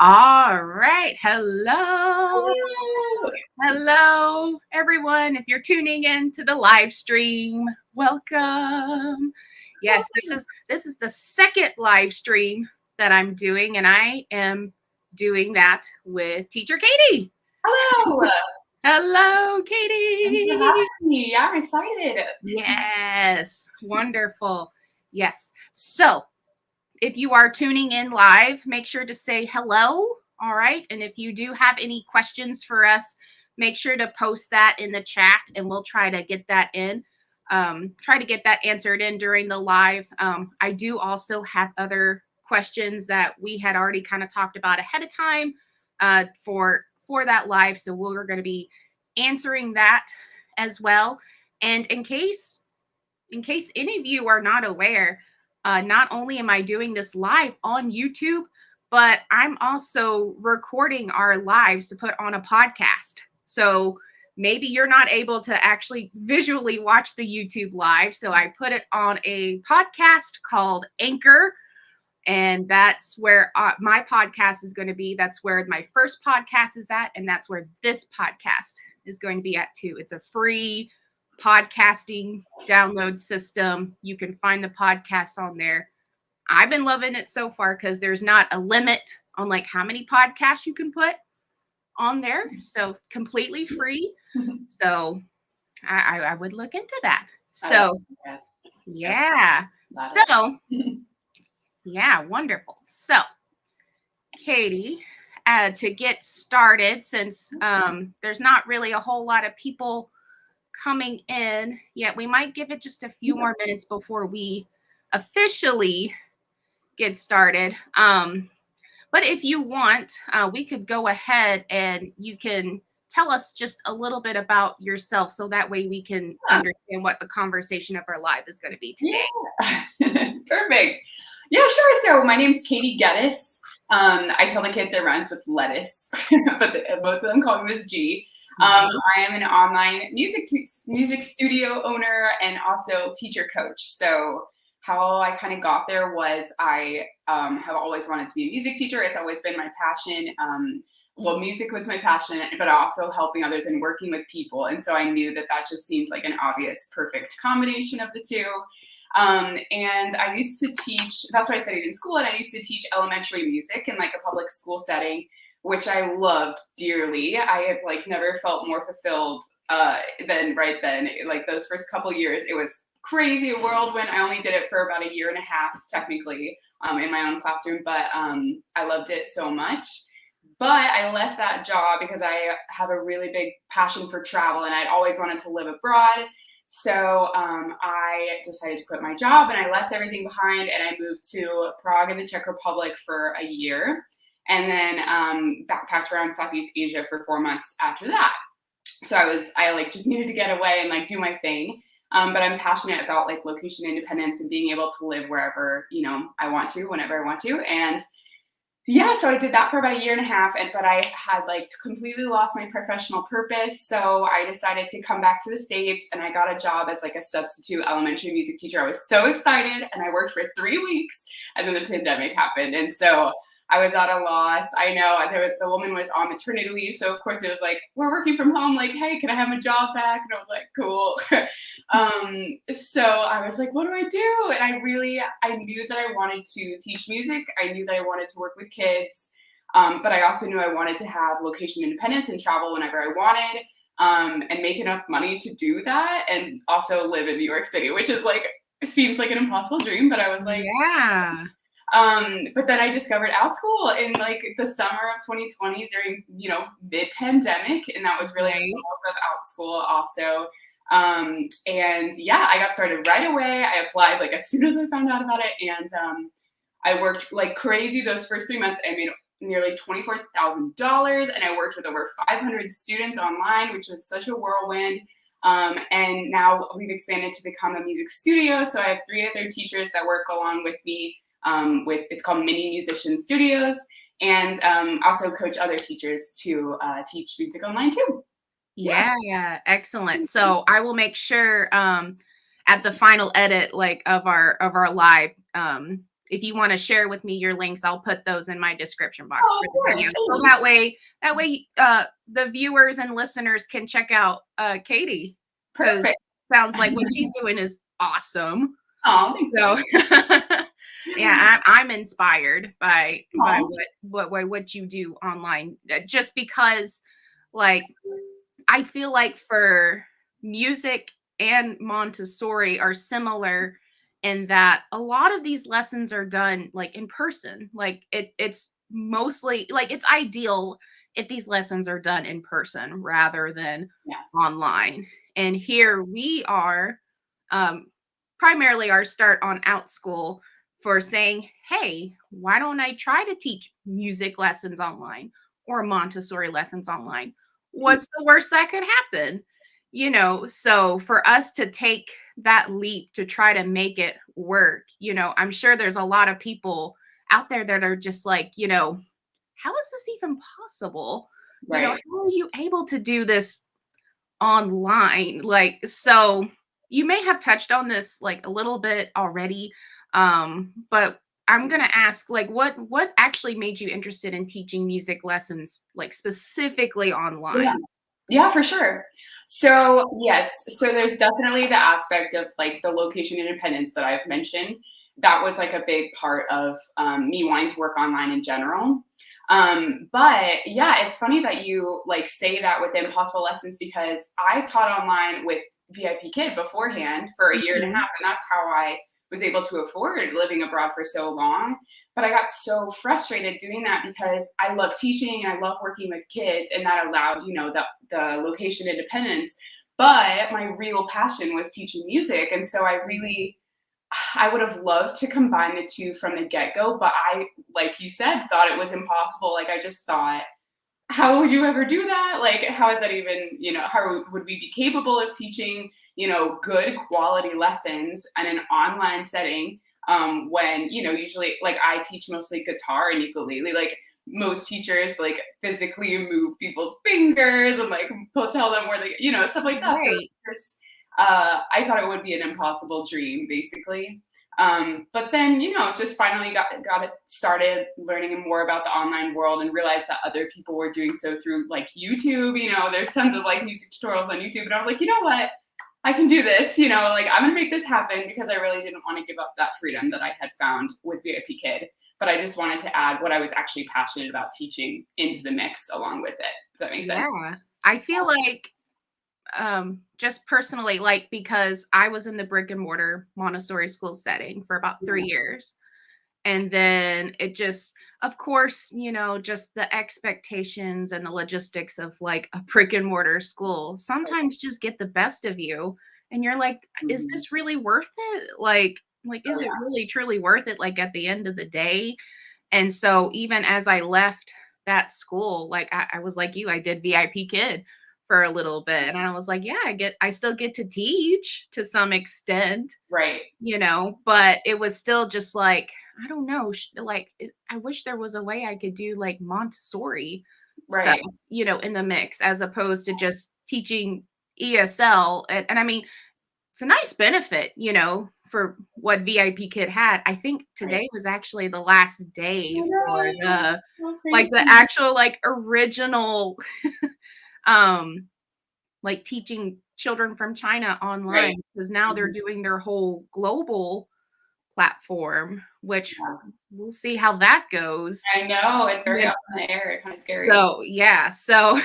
All right. Hello. Hello. Hello, everyone. If you're tuning in to the live stream, welcome. Yes, this is the second live stream that I'm doing, and I am doing that with Teacher Katie. Hello. Hello, Thanks for Katie. having me. Yeah, I'm excited. Yes, wonderful. Yes. So, if you are tuning in live, make sure to say hello. All right. And if you do have any questions for us, make sure to post that in the chat and we'll try to get that in. Try to get that answered in during the live. I do also have other questions that we had already kind of talked about ahead of time for that live. So we're going to be answering that as well. And in case any of you are not aware, not only am I doing this live on YouTube, but I'm also recording our lives to put on a podcast. So maybe you're not able to actually visually watch the YouTube live. So I put it on a podcast called Anchor. And that's where my podcast is going to be. That's where my first podcast is at. And that's where this podcast is going to be at too. It's a free podcasting download system. You can find the podcasts on there. I've been loving it so far because there's not a limit on like how many podcasts you can put on there. So completely free. So I would look into that. So yeah. So yeah, wonderful. So Katie, to get started, since there's not really a whole lot of people coming in yet, we might give it just a few more minutes before we officially get started. But if you want, we could go ahead and you can tell us just a little bit about yourself so that way we can understand what the conversation of our live is going to be today. Yeah. Perfect. Yeah, sure. So my name's Katie Geddes. I tell the kids it rhymes with lettuce, but most of them call me Miss G. I am an online music studio owner and also teacher coach. So how I kind of got there was I have always wanted to be a music teacher. It's always been my passion. Well, music was my passion, but also helping others and working with people. And so I knew that just seemed like an obvious, perfect combination of the two. And I used to teach, that's what I studied in school. And I used to teach elementary music in like a public school setting, which I loved dearly. I have like never felt more fulfilled than right then. Like those first couple years, it was crazy, a whirlwind. I only did it for about a year and a half, technically, in my own classroom, but I loved it so much. But I left that job because I have a really big passion for travel and I'd always wanted to live abroad. So I decided to quit my job and I left everything behind and I moved to Prague in the Czech Republic for a year and then backpacked around Southeast Asia for 4 months after that. So I like just needed to get away and like do my thing. But I'm passionate about like location independence and being able to live wherever, I want to, whenever I want to. And yeah, so I did that for about a year and a half, but I had like completely lost my professional purpose. So I decided to come back to the States and I got a job as like a substitute elementary music teacher. I was so excited and I worked for 3 weeks and then the pandemic happened. And so I was at a loss. I know the woman was on maternity leave. So of course it was like, we're working from home. Like, hey, can I have my job back? And I was like, cool. So I was like, what do I do? And I knew that I wanted to teach music. I knew that I wanted to work with kids. But I also knew I wanted to have location independence and travel whenever I wanted, and make enough money to do that. And also live in New York City, which is like, seems like an impossible dream, but I was like, yeah. But then I discovered Outschool in like the summer of 2020 during, mid-pandemic. And that was really a love of Outschool also. And yeah, I got started right away. I applied like as soon as I found out about it. And I worked like crazy those first 3 months. I made nearly $24,000 and I worked with over 500 students online, which was such a whirlwind. And now we've expanded to become a music studio. So I have 3 other teachers that work along with me. It's called Mini Musician Studios, and also coach other teachers to teach music online too. Yeah, excellent. So I will make sure at the final edit like of our live, if you want to share with me your links, I'll put those in my description box Oh, for of the course. video. So that way, the viewers and listeners can check out Katie, because Perfect. sounds like what she's doing is awesome. Oh, thanks. So yeah, I'm inspired by Aw. what you do online, just because, like, I feel like for music and Montessori are similar in that a lot of these lessons are done like in person. Like it's mostly like it's ideal if these lessons are done in person rather than Yeah. online. And here we are, um, primarily our start on Outschool for saying, hey, why don't I try to teach music lessons online or Montessori lessons online? What's the worst that could happen? So for us to take that leap to try to make it work, I'm sure there's a lot of people out there that are just like, how is this even possible? Right. How are you able to do this online? Like, so you may have touched on this like a little bit already, but I'm gonna ask, like, what actually made you interested in teaching music lessons, like specifically Yeah. online? Yeah, for sure. So, yes, so there's definitely the aspect of like the location independence that I've mentioned. That was like a big part of me wanting to work online in general. But yeah, it's funny that you like say that with impossible lessons because I taught online with VIP Kid beforehand for a year and a Mhm. half, and that's how I was able to afford living abroad for so long. But I got so frustrated doing that because I love teaching and I love working with kids, and that allowed, the location independence. But my real passion was teaching music, and so I would have loved to combine the two from the get go. But I, like you said, thought it was impossible. Like I just thought, how would you ever do that? Like, how is that even, how would we be capable of teaching, good quality lessons in an online setting? When, usually like I teach mostly guitar and ukulele, like most teachers like physically move people's fingers and like tell them where they, stuff like that. So Right. just, I thought it would be an impossible dream, basically. But then, just finally got it started learning more about the online world and realized that other people were doing so through like YouTube. There's tons of like music tutorials on YouTube. And I was like, you know what? I can do this, like I'm gonna make this happen because I really didn't want to give up that freedom that I had found with VIP Kid. But I just wanted to add what I was actually passionate about teaching into the mix along with it. If that makes sense. Yeah. I feel like, just personally, like, because I was in the brick and mortar Montessori school setting for about 3 years. And then it just, of course, just the expectations and the logistics of like a brick and mortar school sometimes just get the best of you. And you're like, is Mhm. this really worth it? Like, Oh is it yeah. really truly worth it? Like at the end of the day. And so even as I left that school, like I was like you, I did VIP Kid for a little bit. And I was like, yeah, I still get to teach to some extent, Right. but it was still just like, I don't know, I wish there was a way I could do like Montessori stuff, Right. in the mix as opposed to just teaching ESL. And I mean, it's a nice benefit, for what VIP Kid had. I think Right. today was actually the last day Oh, for no. So the crazy. actual like original, um like teaching children from China Right. online, because now they're Mhm. doing their whole global platform, which Yeah. we'll see how that goes. I know, it's very Yeah. up in the air, kinda scary. So yeah, so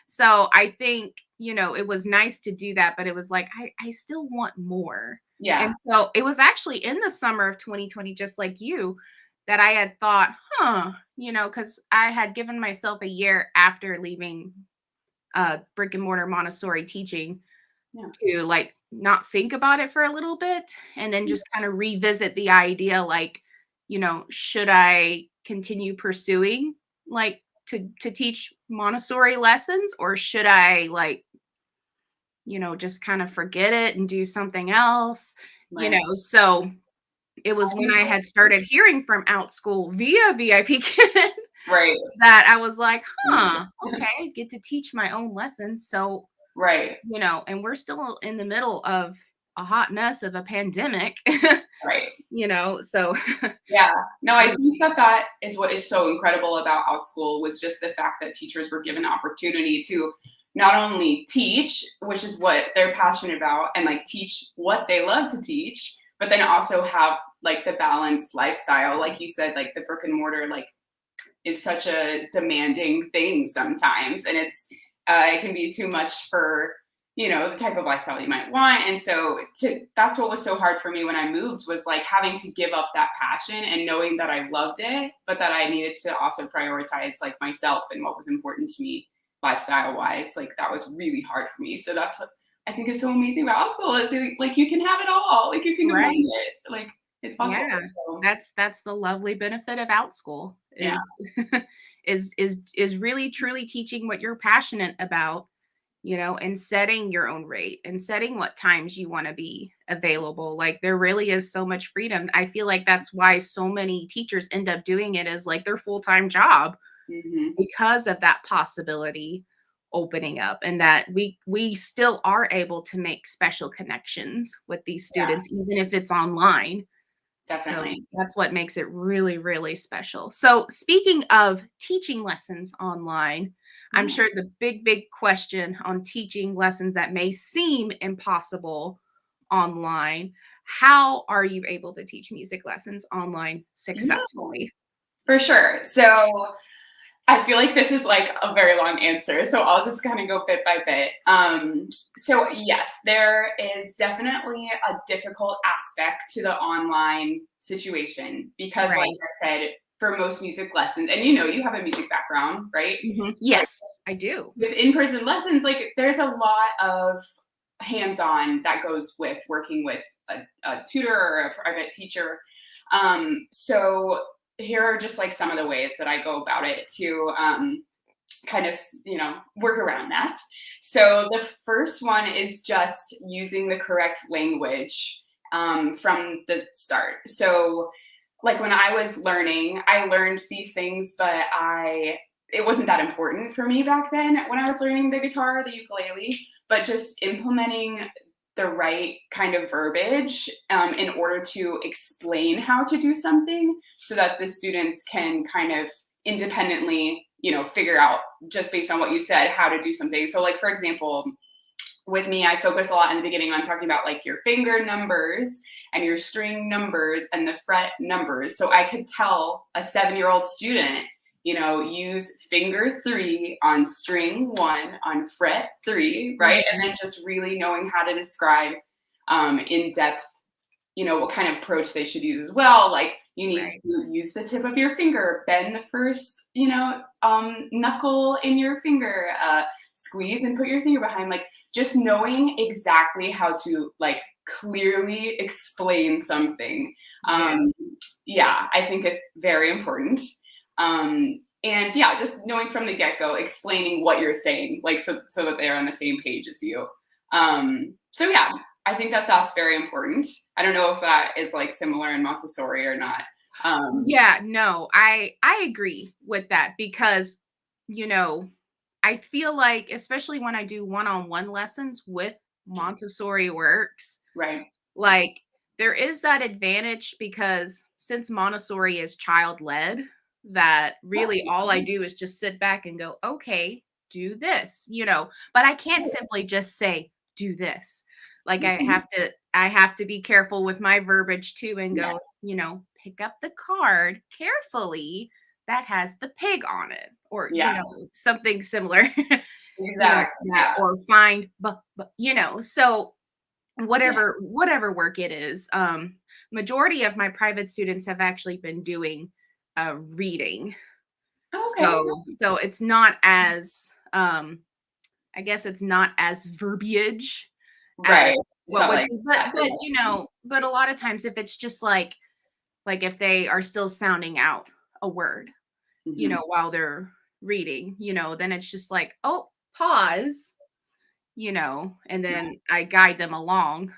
so I think, it was nice to do that, but it was like I still want more. Yeah. And so it was actually in the summer of 2020, just like you, that I had thought, because I had given myself a year after leaving brick and mortar Montessori teaching Yeah. to like not think about it for a little bit and then just kind of revisit the idea, like, should I continue pursuing like to teach Montessori lessons, or should I like, just kind of forget it and do something else, Right. so it was I when I know. had started hearing from Outschool via VIP Kid Right. that I was like, huh, okay, get to teach my own lessons. So Right. and we're still in the middle of a hot mess of a pandemic. Right. So Yeah. No, I think that is what is so incredible about Outschool was just the fact that teachers were given opportunity to not only teach, which is what they're passionate about, and like teach what they love to teach, but then also have like the balanced lifestyle. Like you said, like the brick and mortar like is such a demanding thing sometimes, and it can be too much for the type of lifestyle you might want. And so that's what was so hard for me when I moved, was like having to give up that passion and knowing that I loved it, but that I needed to also prioritize like myself and what was important to me lifestyle wise. Like that was really hard for me. So that's what I think is so amazing about Outschool is like you can have it all. Like you can combine right. it. Like it's possible. Yeah. So, That's the lovely benefit of Outschool yeah. is is really truly teaching what you're passionate about, and setting your own rate and setting what times you want to be available. Like there really is so much freedom. I feel like that's why so many teachers end up doing it as like their full-time job, Mm-hmm. because of that possibility opening up, and that we still are able to make special connections with these Yeah, students even if it's online. So definitely. that's what makes it really, really special. So speaking of teaching lessons online, I'm Yeah. sure the big question on teaching lessons that may seem impossible online, how are you able to teach music lessons online Yeah, successfully? for sure. So I feel like this is like a very long answer, so I'll just kind of go bit by bit. So yes, there is definitely a difficult aspect to the online situation because, like Right. I said, for most music lessons, and you have a music background, right? Like Yes, I do. with in-person lessons, like there's a lot of hands-on that goes with working with a tutor or a private teacher. So here are just like some of the ways that I go about it to kind of work around that. So the first one is just using the correct language from the start. So like when I was learning, I learned these things, but it wasn't that important for me back then when I was learning the guitar, the ukulele, but just implementing the right kind of verbiage in order to explain how to do something so that the students can kind of independently, figure out just based on what you said, how to do something. So like, for example, with me, I focus a lot in the beginning on talking about like your finger numbers and your string numbers and the fret numbers. So I could tell a 7-year-old student, use finger 3 on string 1 on fret 3, right? And then just really knowing how to describe in depth, what kind of approach they should use as well. Like you need Right. to use the tip of your finger, bend the first, knuckle in your finger, squeeze and put your finger behind, like just knowing exactly how to like clearly explain something. Yeah. Yeah, I think is very important. And yeah, just knowing from the get-go, explaining what you're saying, like so that they're on the same page as you. So yeah, I think that's very important. I don't know if that is like similar in Montessori or not. Yeah, no, I agree with that because, I feel like especially when I do one-on-one lessons with Montessori works, Right. like there is that advantage because since Montessori is child-led, that That's really all I do is just sit back and go, "Okay, do this," but I can't true. simply just say, "Do this." Like Mhm. I have to be careful with my verbiage too and Yeah. go, "Pick up the card carefully that has the pig on it," or, Yeah. something similar, Exactly. that, Yeah. or find, so Yeah. whatever work it is. Majority of my private students have actually been doing reading. Okay. So it's not as I guess it's not as verbiage as Right. It's what not would like be, exactly. but a lot of times if it's just like if they are still sounding out a word, Mhm. while they're reading, then it's just like, oh, pause, and Yeah. then I guide them along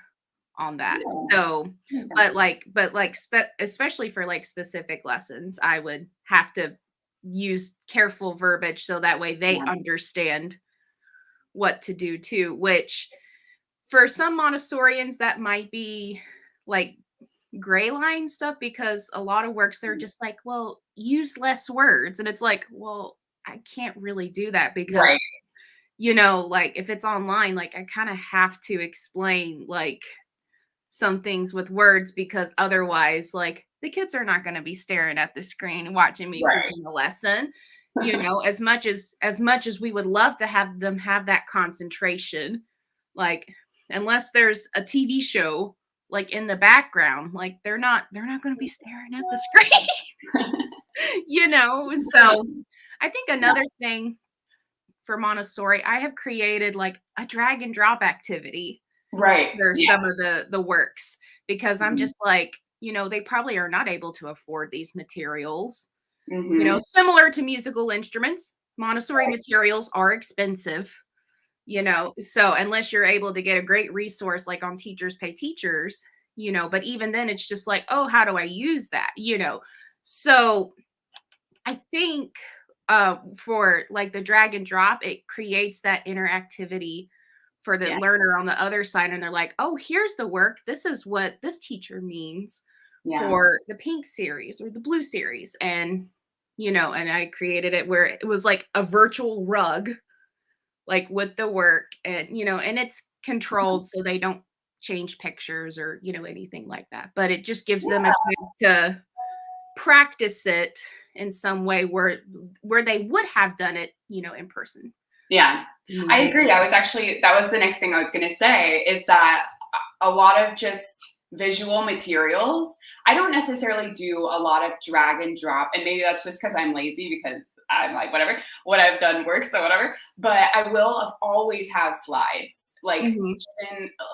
on that. Yeah. So, Makes sense. but especially for like specific lessons, I would have to use careful verbiage so that way they Yeah. understand what to do too, which for some Montessorians, that might be like gray line stuff because a lot of works they're just like, well, use less words. And it's like, well, I can't really do that because, Right. like if it's online, like I kind of have to explain like some things with words because otherwise, like the kids are not going to be staring at the screen and watching me Right. preaching a lesson. As much as we would love to have them have that concentration, like unless there's a TV show like in the background, like they're not going to be staring at the screen. So I think another thing for Montessori, I have created like a drag and drop activity Right. for Yeah. some of the works because I'm just like, they probably are not able to afford these materials. Similar to musical instruments, Montessori materials are expensive, so unless you're able to get a great resource like on Teachers Pay Teachers, but even then it's just like, oh, how do I use that? So I think for like the drag and drop, it creates that interactivity for the Yes. learner on the other side. And they're like, oh, here's the work. This is what this teacher means for the pink series or the blue series. And, and I created it where it was like a virtual rug, like with the work and, and it's controlled so they don't change pictures or, anything like that. But it just gives them a chance to practice it in some way where they would have done it, in person. Yeah, I agree. That was the next thing I was going to say is that a lot of just visual materials, I don't necessarily do a lot of drag and drop. And maybe that's just because I'm lazy because I'm like, whatever, what I've done works, so whatever. But I will always have slides. Like, even,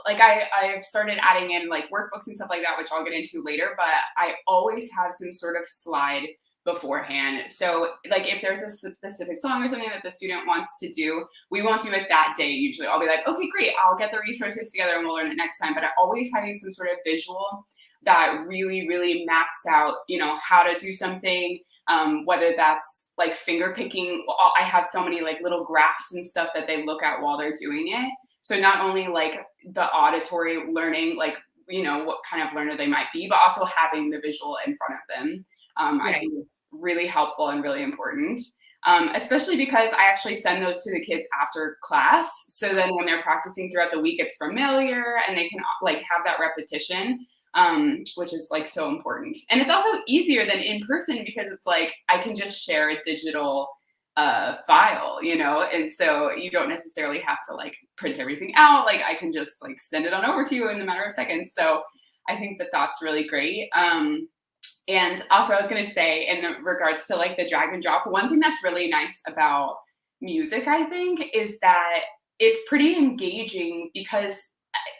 like I've started adding in like workbooks and stuff like that, which I'll get into later. But I always have some sort of slide beforehand. So like if there's a specific song or something that the student wants to do, we won't do it that day usually. I'll be like, okay, great, I'll get the resources together and we'll learn it next time. But I always having some sort of visual that really, really maps out, how to do something, whether that's like finger picking. I have so many like little graphs and stuff that they look at while they're doing it. So not only like the auditory learning, like, what kind of learner they might be, but also having the visual in front of them. I think it's really helpful and really important, especially because I actually send those to the kids after class. So then when they're practicing throughout the week, it's familiar and they can like have that repetition, which is like so important. And it's also easier than in person because it's like I can just share a digital file, and so you don't necessarily have to like print everything out. Like I can just like send it on over to you in a matter of seconds. So I think that that's really great. And also I was going to say in regards to like the drag and drop, one thing that's really nice about music, I think, is that it's pretty engaging because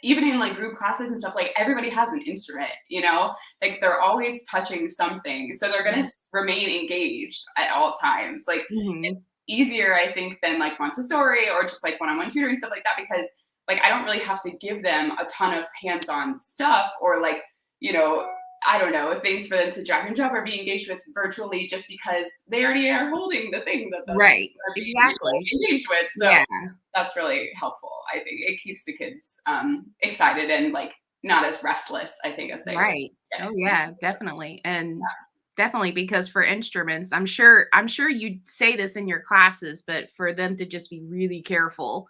even in like group classes and stuff, like everybody has an instrument, like they're always touching something. So they're going to remain engaged at all times. Like it's easier, I think, than like Montessori or just like one-on-one tutoring, stuff like that, because like I don't really have to give them a ton of hands-on stuff or like, I don't know, things for them to drag and drop or be engaged with virtually just because they already are holding the thing that they're exactly engaged with. So that's really helpful. I think it keeps the kids excited and like not as restless, I think, as they Oh yeah, definitely. And definitely because for instruments, I'm sure you say this in your classes, but for them to just be really careful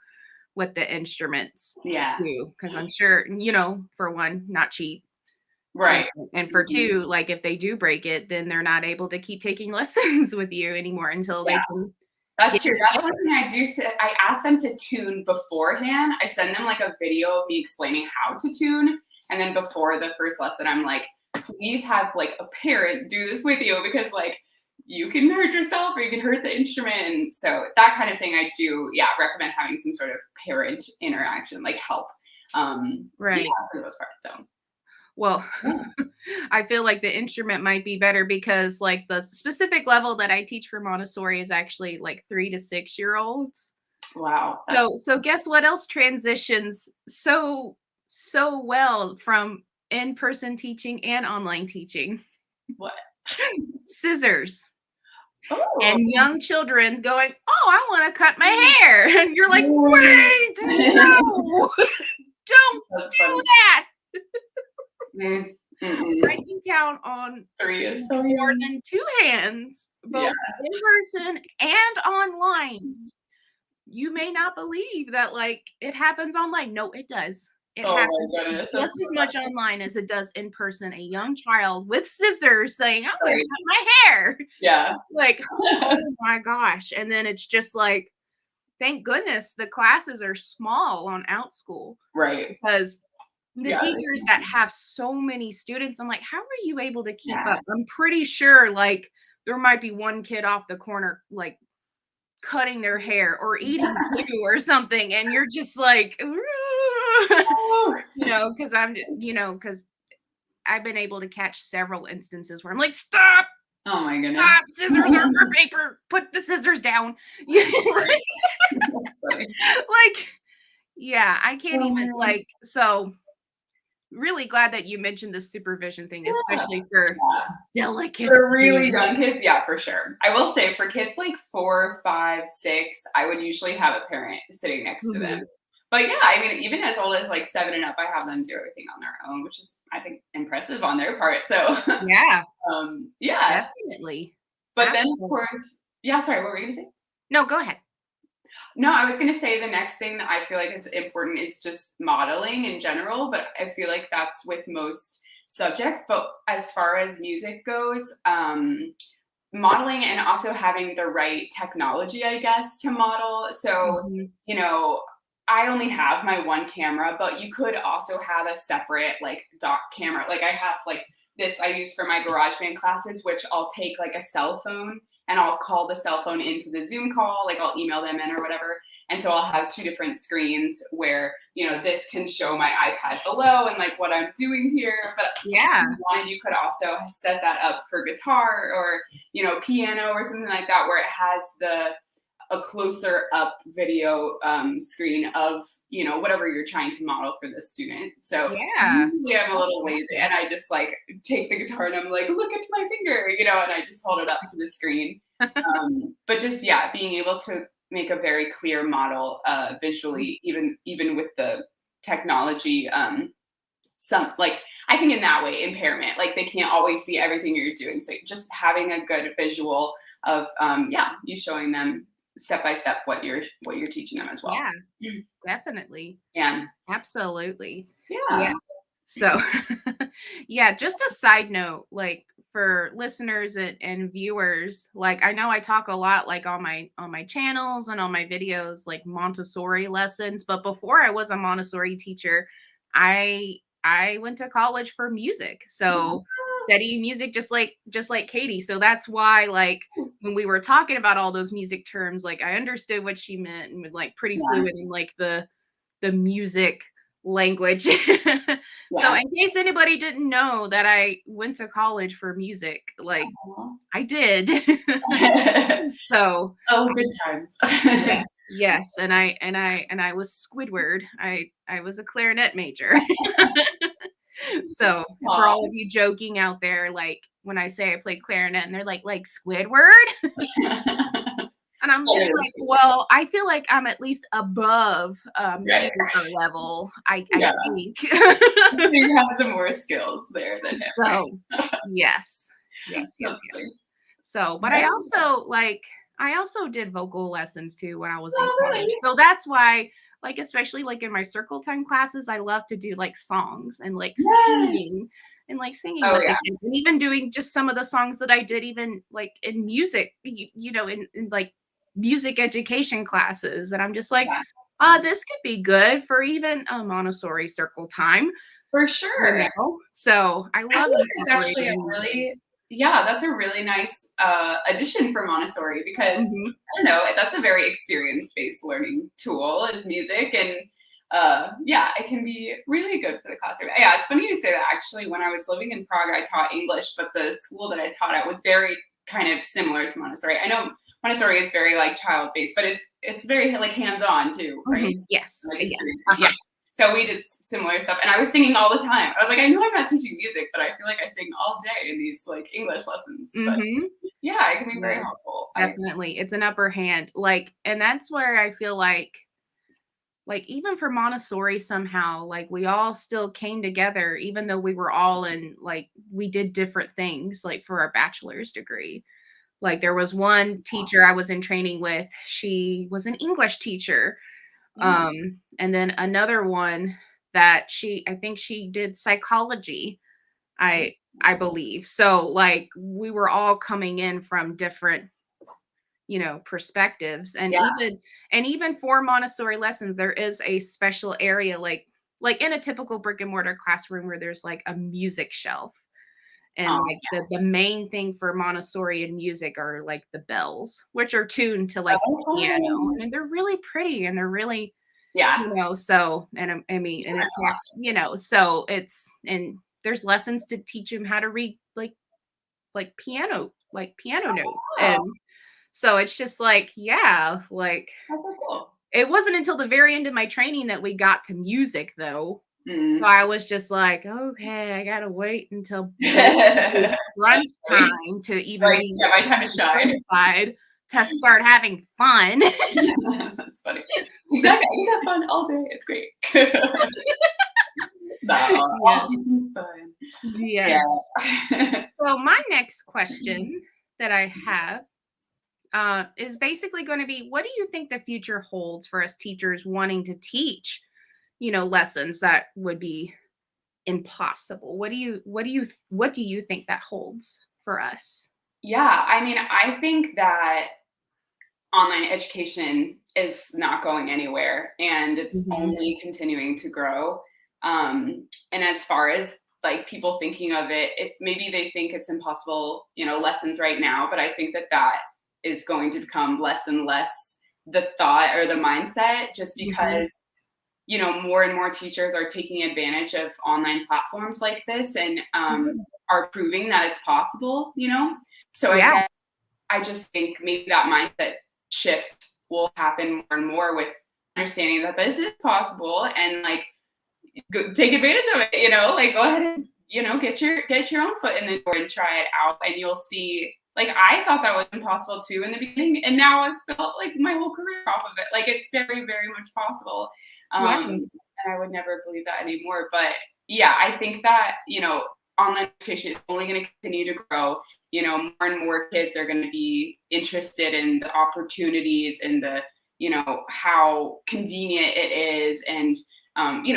with the instruments too, because I'm sure, for one, not cheap. Right. And for two, like if they do break it, then they're not able to keep taking lessons with you anymore until they can. That's true. That's one thing I do. I ask them to tune beforehand. I send them like a video of me explaining how to tune. And then before the first lesson, I'm like, please have like a parent do this with you because like you can hurt yourself or you can hurt the instrument. And so that kind of thing I do, recommend having some sort of parent interaction, like help. For the most part. So. Well, I feel like the instrument might be better because like the specific level that I teach for Montessori is actually like 3 to 6 year olds. Wow. So guess what else transitions so well from in-person teaching and online teaching? What? Scissors. And young children going, oh, I want to cut my hair. And you're like, wait, no. That's do funny. that. I Mm-mm. can count on 3 is so more young. than 2 hands, Yeah. both in person and online. You may not believe that, like, it happens online. No, it does. It Oh happens my goodness. just That's as so much funny. online as it does in person. A young child with scissors saying, "I'm gonna Right. cut my hair." Yeah. Like, oh my gosh. And then it's just like, thank goodness the classes are small on Outschool Right. because the Yeah. teachers that have so many students, I'm like, how are you able to keep Yeah. up? I'm pretty sure like there might be one kid off the corner like cutting their hair or eating glue or something, and you're just like, Oh. because because I've been able to catch several instances where I'm like, stop, Oh my goodness. stop, scissors are for paper, put the scissors down. Right. That's funny. Like, yeah, I can't even Um, so really glad that you mentioned the supervision thing, yeah. especially for Yeah. delicate For really kids. young kids, yeah, for sure. I will say for kids like 4, 5, 6, I would usually have a parent sitting next to them. Mhm. But yeah, I mean, even as old as like 7 and up, I have them do everything on their own, which is, I think, impressive on their part. So, Yeah, yeah. definitely. But then, of Absolutely. course, yeah, sorry, what were you gonna say? No, go ahead. No, I was gonna say the next thing that I feel like is important is just modeling in general, but I feel like that's with most subjects. But as far as music goes, modeling and also having the right technology, I guess, to model. So, Mhm. you know, I only have my one camera, but you could also have a separate like dock camera. Like I have like this I use for my GarageBand classes, which I'll take like a cell phone and I'll call the cell phone into the Zoom call, like I'll email them in or whatever. And so I'll have 2 different screens where, this can show my iPad below and like what I'm doing here. But if Yeah. you wanted, you could also set that up for guitar or piano or something like that, where it has a closer up video screen of whatever you're trying to model for the student. So Yeah. usually I'm a That's little lazy awesome. and I just like take the guitar and I'm like, look at my finger, and I just hold it up to the screen. But just yeah, being able to make a very clear model visually, even with the technology. Some like I think in that way impairment, like they can't always see everything you're doing. So just having a good visual of you showing them step by step what you're teaching them as well. Yeah, definitely. And Absolutely. yeah, Yes. So, yeah, just a side note, like for listeners and viewers, like I know I talk a lot like on my channels and on my videos like Montessori lessons, but before I was a Montessori teacher, I went to college for music. So, studying music just like Katie. So that's why like when we were talking about all those music terms, like I understood what she meant and was like pretty yeah, fluid in like the music language. So yeah. in case anybody didn't know that I went to college for music, like I did. So Oh, good times. yes, yes, and I was Squidward. I was a clarinet major. So for Aw. all of you joking out there, like when I say I played clarinet and they're like Squidward, and I'm just like, well, I feel like I'm at least above Right. mediocre level. I Yeah. think. You have some more skills there than him. So yes, yes, yes, That's funny. yes. So, but Yes. I also did vocal lessons too when I was in Oh, college. really? So that's why, like, especially like in my circle time classes, I love to do like songs and like Yes. singing Oh, with the yeah. kids, and even doing just some of the songs that I did even like in music, in like music education classes. And I'm just like, Yeah. this could be good for even a Montessori circle time. For sure. So I I love feel like that's actually incorporating music. that's a really nice addition for Montessori because Mhm. I don't know, that's a very experience-based learning tool is music and yeah, it can be really good for the classroom. Yeah, it's funny you say that actually when I was living in Prague, I taught English, but the school that I taught at was very kind of similar to Montessori. I know Montessori is very like child-based, but it's very like hands-on too, right? Mhm. Yes. Like Yes. experience. Yeah. Uh-huh. So we did similar stuff, and I was singing all the time. I was like, I know I'm not teaching music, but I feel like I sing all day in these like English lessons. But Mhm. yeah, it can be very Yeah, helpful. definitely. It's an upper hand. Like, and that's where I feel like like even for Montessori somehow, like we all still came together, even though we were all in like we did different things like for our bachelor's degree. Like there was one teacher I was in training with, she was an English teacher. Yeah. And then another one that I think she did psychology, I Nice. I believe. So like we were all coming in from different, perspectives. And Yeah. even for Montessori lessons, there is a special area like in a typical brick and mortar classroom where there's like a music shelf. And Oh, like the main thing for Montessori and music are like the bells, which are tuned to like the piano. okay. And they're really pretty and they're really, Yeah. so, and I mean, and it so and there's lessons to teach them how to read like piano notes. Oh, And so it's just like, yeah, like that's so cool. it wasn't until the very end of my training that we got to music though. So Mm. I was just like, okay, I gotta wait until basically lunch time to even Right. be Yeah, my time to shine. certified to start having fun. That's funny. So, Exactly. You have fun all day. It's great. No, all yes, teaching's fun. yes. Yeah. So my next question that I have is basically going to be, what do you think the future holds for us teachers wanting to teach, lessons that would be impossible? What do you think that holds for us? Yeah, I mean, I think that online education is not going anywhere and it's Mhm. only continuing to grow. And as far as like people thinking of it, if maybe they think it's impossible, lessons right now, but I think that that is going to become less and less the thought or the mindset just Mhm. because, more and more teachers are taking advantage of online platforms like this and Mhm. are proving that it's possible. So I Yeah. guess I just think maybe that mindset shift will happen more and more with understanding that this is possible and like take advantage of it. Like go ahead and get your own foot in the door and try it out, and you'll see. Like I thought that was impossible too in the beginning, and now I've built like my whole career off of it. Like it's very, very much possible, Yeah. and I would never believe that anymore. But yeah, I think that online education is only going to continue to grow. More and more kids are going to be interested in the opportunities and the how convenient it is, and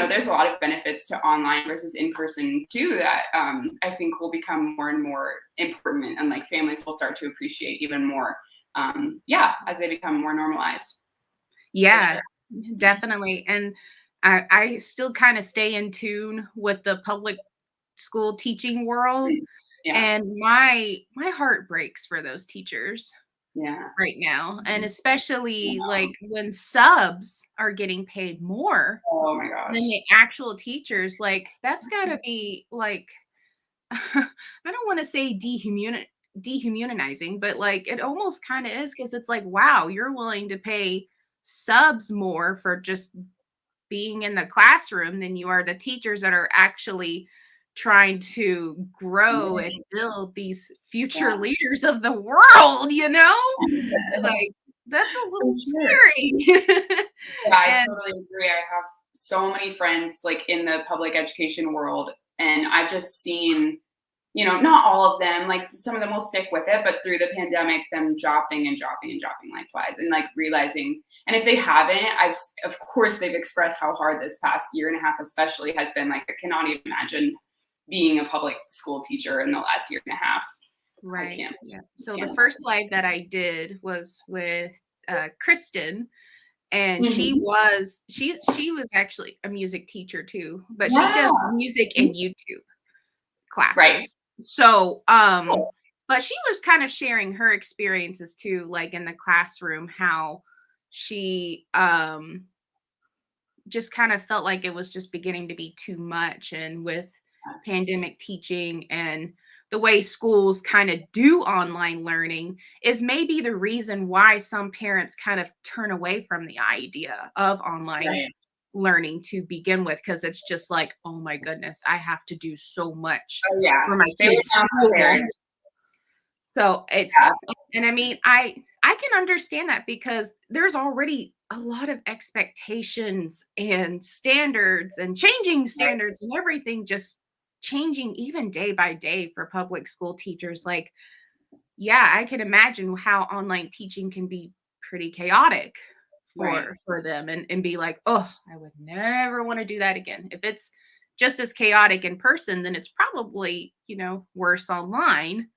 there's a lot of benefits to online versus in person too that I think will become more and more important, and like families will start to appreciate even more. Yeah, as they become more normalized, for Yeah, sure. definitely. And I still kind of stay in tune with the public school teaching world. Mm. Yeah, And my heart breaks for those teachers yeah. right now. And especially like when subs are getting paid more Oh my than gosh. the actual teachers, like that's gotta be like I don't want to say dehumanizing, but like it almost kind of is because it's like, wow, you're willing to pay subs more for just being in the classroom than you are the teachers that are actually trying to grow and Right. build these future Yeah. leaders of the world? Like that's a For little sure. scary. Yeah, I And totally agree. I have so many friends like in the public education world, and I've just seen, not all of them, like some of them will stick with it, but through the pandemic, them dropping and dropping and dropping like flies and like realizing, and if they haven't, of course, they've expressed how hard this past year and a half, especially, has been. Like, I cannot even imagine being a public school teacher in the last year and a half. I right, can't, yeah. So the can't first live that I did was with Kristen, and imagine. she was actually a music teacher too, but she Yeah. does music and YouTube Right. classes. So, Cool. but she was kind of sharing her experiences too, like in the classroom, how she just kind of felt like it was just beginning to be too much. And with pandemic teaching and the way schools kind of do online learning is maybe the reason why some parents kind of turn away from the idea of online Right. learning to begin with, because it's just like, oh my goodness, I have to do so much Oh, yeah. for my They were kids' not schooling. prepared. So Yeah. and I mean, I can understand that because there's already a lot of expectations and standards and changing Right. standards and everything just changing even day by day for public school teachers. Like, yeah, I can imagine how online teaching can be pretty chaotic Right. for them and be like, oh, I would never want to do that again. If it's just as chaotic in person, then it's probably, worse online.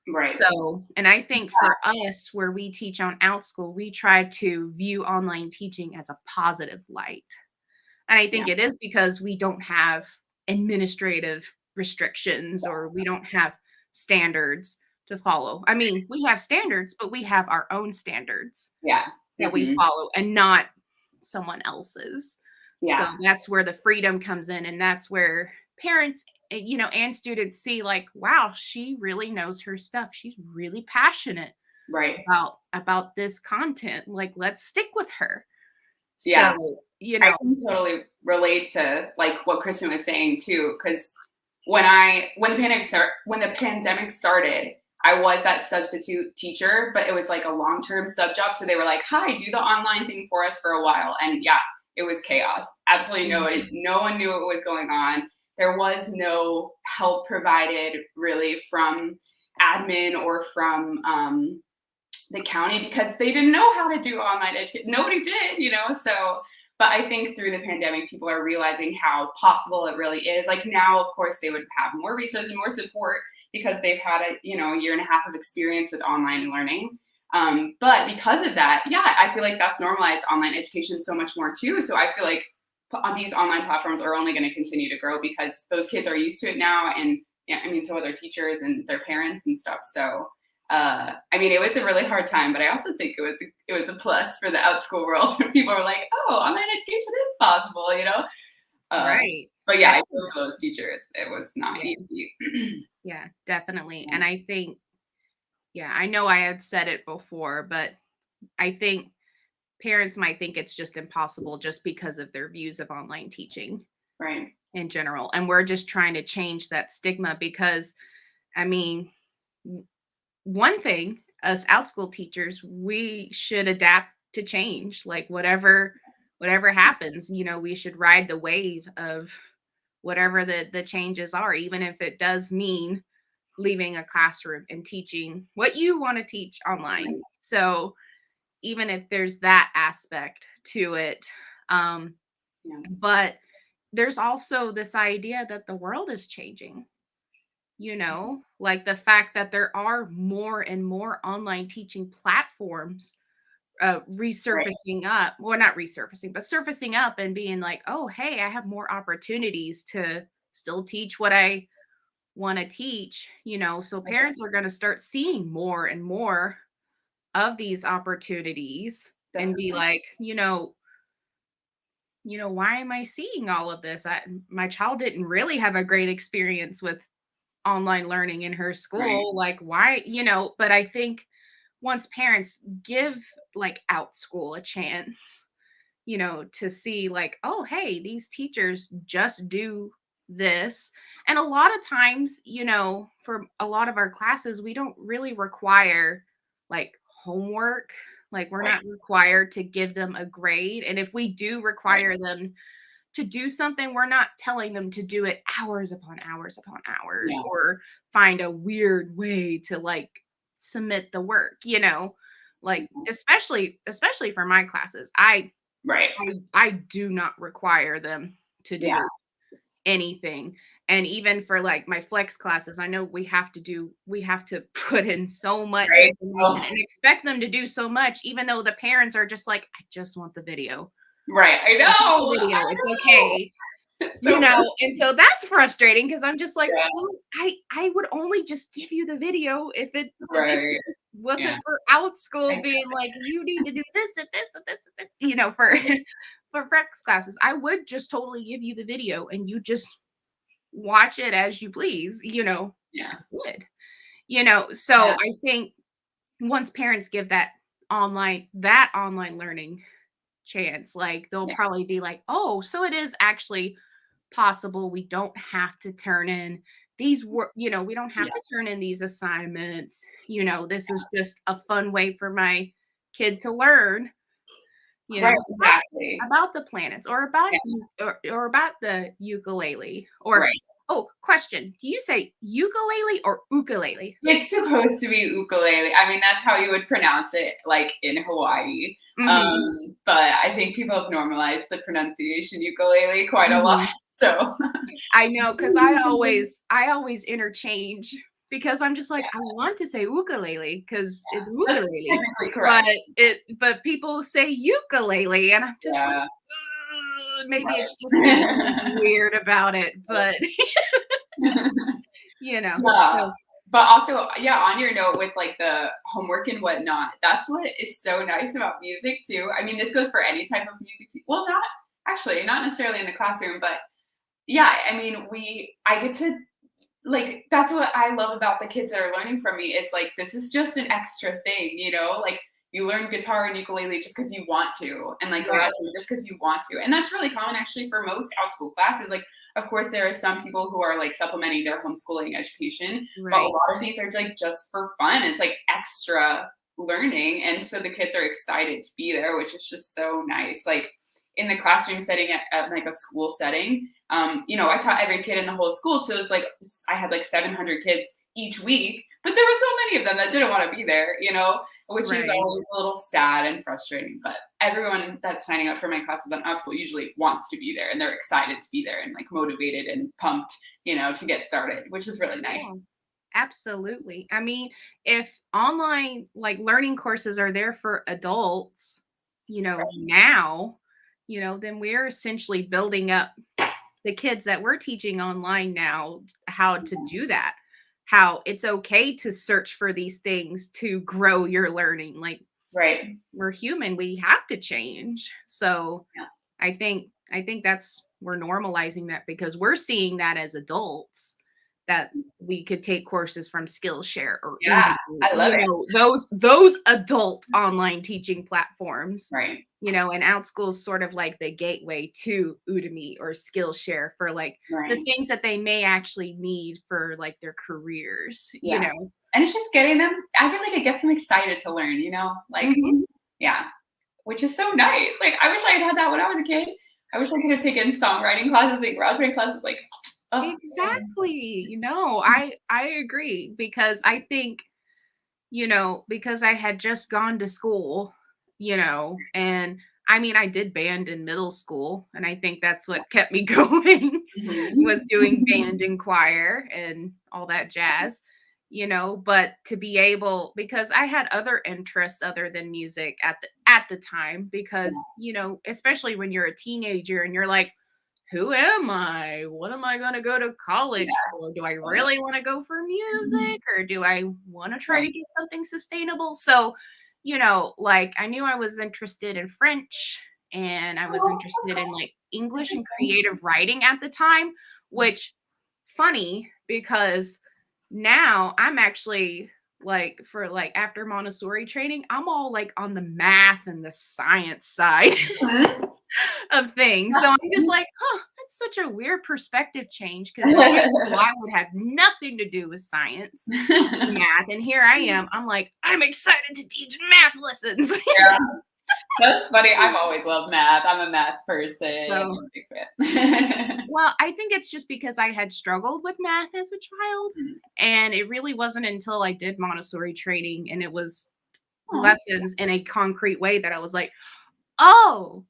Right. So, and I think for us, where we teach on Outschool, we try to view online teaching as a positive light. And I think it Yes. is because we don't have administrative restrictions or we don't have standards to follow. I mean, we have standards, but we have our own standards Yeah. that we follow and not someone else's. So Yeah. that's where the freedom comes in. And that's where parents, and students see like, wow, she really knows her stuff. She's really passionate Right. about this content. Like, let's stick with her. Yeah. So, I can totally relate to like what Kristen was saying too, because when the pandemic started, I was that substitute teacher, but it was like a long-term sub job. So they were like, "Hi, do the online thing for us for a while," and yeah, it was chaos. Absolutely no one knew what was going on. There was no help provided really from admin or from the county because they didn't know how to do online education. Nobody did. So, but I think through the pandemic, people are realizing how possible it really is. Like now, of course, they would have more resources and more support because they've had a year and a half of experience with online learning. But because of that, yeah, I feel like that's normalized online education so much more too. So I feel like on these online platforms are only going to continue to grow because those kids are used to it now, and yeah, I mean, so are their teachers and their parents and stuff. So I mean, it was a really hard time, but I also think it was a plus for the Outschool world. People were like, "Oh, online education is possible." right. But yeah, I feel for those teachers, it was not easy. Yeah, definitely. And I think, yeah, I know I had said it before, but I think parents might think it's just impossible just because of their views of online teaching Right. in general. And we're just trying to change that stigma because, I mean, one thing, us Outschool teachers, we should adapt to change. Like whatever happens, we should ride the wave of whatever the changes are, even if it does mean leaving a classroom and teaching what you want to teach online. So even if there's that aspect to it, but there's also this idea that the world is changing. Like the fact that there are more and more online teaching platforms Right. resurfacing up. Well, not resurfacing, but surfacing up and being like, oh, hey, I have more opportunities to still teach what I want to teach. So parents are going to start seeing more and more of these opportunities and be Definitely. like, why am I seeing all of this? My child didn't really have a great experience with online learning in her Right. school. Like, why, but I think once parents give like Outschool a chance, to see like, oh, hey, these teachers just do this. And a lot of times, for a lot of our classes, we don't really require like homework. Like, we're Right. not required to give them a grade. And if we do require them to do something, we're not telling them to do it hours upon hours upon hours Yeah. or find a weird way to like submit the work, like especially for my classes. Right. I do not require them to Yeah. do anything. And even for like my flex classes, I know we have to put in so much Right. information and expect them to do so much, even though the parents are just like, I just want the video. Right. I Just want know. the video. I It's know. okay. It's so And so that's frustrating because I'm just like, yeah. well, I would only just give you the video if it Right. Yeah. wasn't for Outschool I being like, you need to do this and this and this and this, for for flex classes. I would just totally give you the video and you just watch it as you please, yeah. I would. So Yeah. I think once parents give that online learning chance, like they'll Yeah. probably be like, oh, so it is actually possible. We don't have to turn in these work, we don't have Yeah. to turn in these assignments. This is just a fun way for my kid to learn, you Right, know, exactly. about the planets or about Yeah, or about the ukulele or right. oh, question. Do you say ukulele or ukulele? It's supposed to be ukulele. I mean, that's how you would pronounce it, like, in Hawaii. Mhm. But I think people have normalized the pronunciation ukulele quite a lot, Mhm. so I know, because I always interchange because I'm just like, I want to say ukulele because it's that's ukulele, technically but correct. but people say ukulele, and I'm just like, Yeah, "Ugh," maybe it's just me being right. weird about it, but Yeah, so but also, yeah, on your note with, like, the homework and whatnot, that's what is so nice about music too. I mean, this goes for any type of music too. Well, not actually, not necessarily in the classroom, but yeah, I mean, I get to like, that's what I love about the kids that are learning from me is, like, this is just an extra thing, you know? Like, you learn guitar and ukulele just because you want to, and, like, right, Russian just because you want to, and that's really common actually for most Outschool classes. Like, of course, there are some people who are, like, supplementing their homeschooling education, but a right. lot of these are, like, just for fun. It's, like, extra learning, and so the kids are excited to be there, which is just so nice. Like, in the classroom setting at like, a school setting, I taught every kid in the whole school. So it was like I had like 700 kids each week, but there were so many of them that didn't want to be there, which is Right. always a little sad and frustrating. But everyone that's signing up for my classes on Outschool usually wants to be there and they're excited to be there and like motivated and pumped, to get started, which is really nice. Yeah. Absolutely. I mean, if online like learning courses are there for adults, now, then we're essentially building up the kids that we're teaching online now how to do that. How it's okay to search for these things to grow your learning. Like Right. we're human, we have to change. So Yeah. I think that's we're normalizing that because we're seeing that as adults that we could take courses from Skillshare or Yeah. Udemy, I love it. those adult online teaching platforms, Right. and Outschool is sort of like the gateway to Udemy or Skillshare for like the Right. things that they may actually need for like their careers, Yeah. And it's just getting them, I feel like it gets them excited to learn, like, Mhm. yeah, which is so nice. Like, I wish I had had that when I was a kid. I wish I could have taken songwriting classes and garage band classes. Like, oh, Exactly. I agree because I think, because I had just gone to school, and I mean, I did band in middle school, and I think that's what kept me going was mhm. doing band and choir and all that jazz, but to be able because I had other interests other than music at the time because, especially when you're a teenager and you're like, who am I? What am I going to go to college for? Do I really want to go for music or do I want to try to get something sustainable? So, like I knew I was interested in French and I was interested in like English and creative writing at the time, which funny because now I'm actually like for like after Montessori training, I'm all like on the math and the science side Mhm. of things. So I'm just like, "Huh, that's such a weird perspective change." Because in high school, I would have nothing to do with science and math, and here I am. I'm like, "I'm excited to teach math lessons." Yeah, that's funny. I've always loved math. I'm a math person. I'm So, a big fan. well, I think it's just because I had struggled with math as a child, and it really wasn't until I did Montessori training and it was Aw, lessons in a concrete way that I was like, "Oh,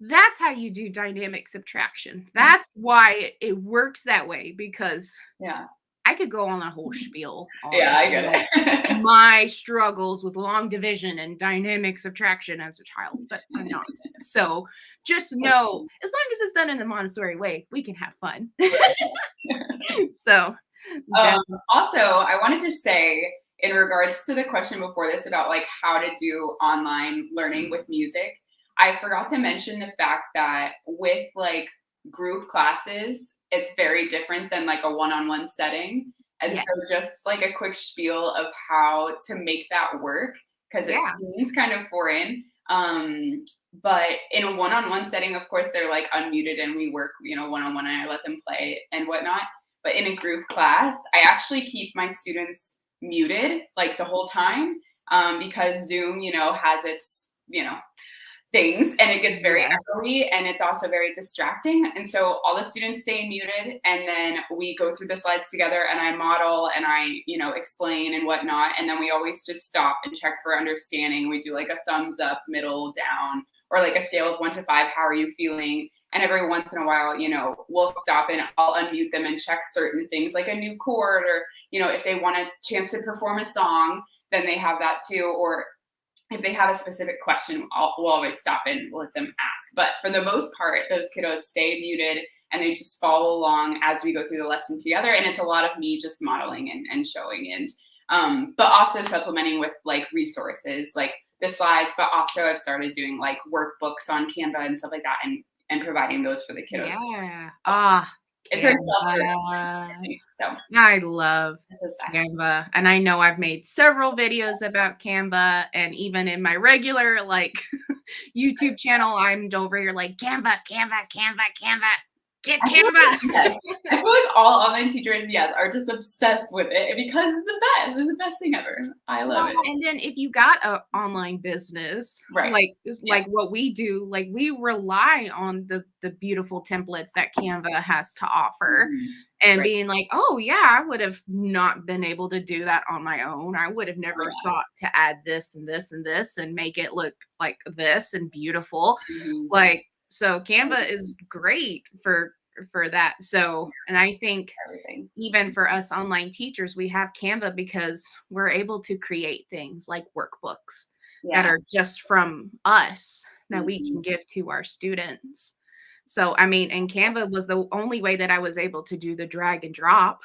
that's how you do dynamic subtraction. That's why it works that way," because yeah. I could go on a whole spiel Yeah, on, I get it. my struggles with long division and dynamic subtraction as a child, but I'm not. So, just know, as long as it's done in the Montessori way, we can have fun. So, Um, that's Also, I wanted to say in regards to the question before this about like how to do online learning with music, I forgot to mention the fact that with like group classes, it's very different than like a one-on-one setting. And so yes. just like a quick spiel of how to make that work because it Yeah. seems kind of foreign. But in a one-on-one setting, of course, they're like unmuted and we work, one-on-one and I let them play and whatnot. But in a group class, I actually keep my students muted like the whole time. because Zoom, has its, things, and it gets very Yes. echoey, and it's also very distracting. And so all the students stay muted, and then we go through the slides together, and I model and I, explain and whatnot. And then we always just stop and check for understanding. We do like a thumbs up, middle, down, or like a scale of 1 to 5. How are you feeling? And every once in a while, we'll stop and I'll unmute them and check certain things like a new chord, or, if they want a chance to perform a song, then they have that too. Or if they have a specific question, we'll always stop and let them ask. But for the most part, those kiddos stay muted and they just follow along as we go through the lesson together. And it's a lot of me just modeling and showing, and but also supplementing with like resources like the slides, but also I've started doing like workbooks on Canva and stuff like that, and providing those for the kiddos. Yeah. It's very Canva. self-driven. So I love this is that. Canva. And I know I've made several videos about Canva, and even in my regular like YouTube channel, I'm over here like Canva, Canva, Canva, Canva. Get Canva. Yes. I feel like all online teachers, are just obsessed with it because it's the best. It's the best thing ever. I love it. And then if you got an online business, Right. like what we do, like we rely on the beautiful templates that Canva has to offer. And being like, oh yeah, I would have not been able to do that on my own. I would have never thought to add this and this and this and make it look like this and beautiful. Like, so Canva is great for that. So, and I think even for us online teachers, we have Canva because we're able to create things like workbooks that are just from us that we can give to our students. So, I mean, and Canva was the only way that I was able to do the drag and drop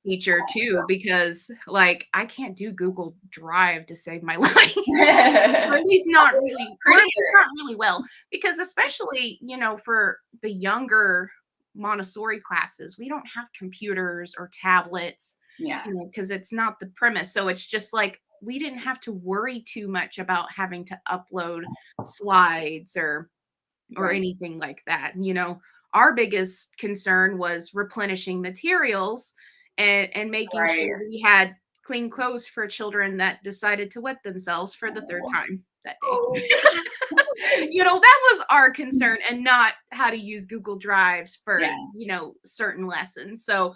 feature too, because like I can't do Google Drive to save my life. Or at least not really well, because especially, for the younger Montessori classes, we don't have computers or tablets, because it's not the premise. So it's just like we didn't have to worry too much about having to upload slides or anything like that. Our biggest concern was replenishing materials and making sure we had clean clothes for children that decided to wet themselves for the third time that day. That was our concern, and not how to use Google Drives for, certain lessons. So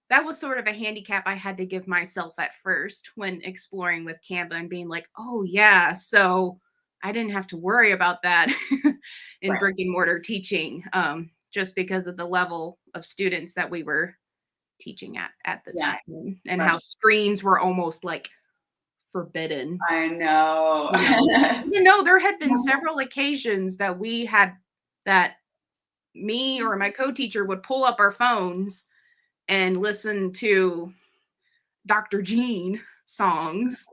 that was sort of a handicap I had to give myself at first when exploring with Canva and being like, oh yeah, so I didn't have to worry about that in brick and mortar teaching, just because of the level of students that we were teaching at the time, and how screens were almost like forbidden. I know. There had been several occasions that we had that me or my co-teacher would pull up our phones and listen to Dr. Jean songs.